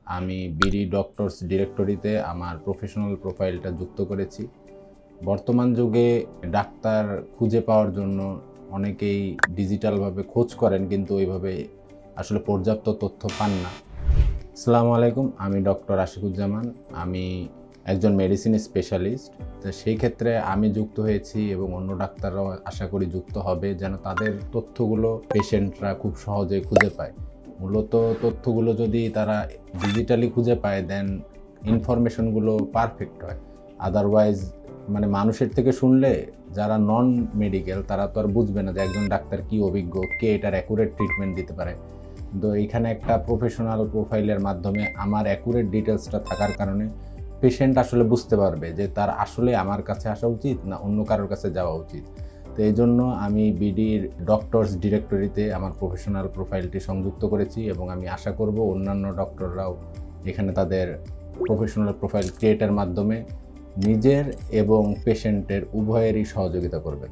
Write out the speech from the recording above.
আমি BD doctors ডিরেক্টরিতে আমার প্রফেশনাল প্রোফাইলটা যুক্ত করেছি। বর্তমান যুগে ডাক্তার খুঁজে পাওয়ার জন্য অনেকেই ডিজিটালভাবে খোঁজ করেন, কিন্তু ওইভাবে আসলে পর্যাপ্ত তথ্য পান না। আসসালামু আলাইকুম, আমি ডক্টর আশিকুজ্জামান। আমি একজন মেডিসিন স্পেশালিস্ট। তো সেই ক্ষেত্রে আমি যুক্ত হয়েছি এবং অন্য ডাক্তাররাও আশা করি যুক্ত হবে, যেন তাদের তথ্যগুলো পেশেন্টরা খুব সহজে খুঁজে পায়। মূলত তথ্যগুলো যদি তারা ডিজিটালি খুঁজে পায়, দেন ইনফরমেশনগুলো পারফেক্ট হয়। আদারওয়াইজ মানুষের থেকে শুনলে যারা নন মেডিকেল তারা তো আর বুঝবে না যে একজন ডাক্তার কি অভিজ্ঞ, কে এটার অ্যাকুরেট ট্রিটমেন্ট দিতে পারে। তো এইখানে একটা প্রফেশনাল প্রোফাইলের মাধ্যমে আমার অ্যাকুরেট ডিটেলসটা থাকার কারণে পেশেন্ট আসলে বুঝতে পারবে যে তার আসলে আমার কাছে আসা উচিত না অন্য কারোর কাছে যাওয়া উচিত। তো এই জন্য আমি বিডির ডক্টরস ডিরেক্টরিতে আমার প্রফেশনাল প্রোফাইলটি সংযুক্ত করেছি এবং আমি আশা করব অন্যান্য ডক্টররাও এখানে তাদের প্রফেশনাল প্রোফাইল ক্রিয়েটের মাধ্যমে নিজের এবং পেশেন্টের উভয়েরই সহযোগিতা করবে।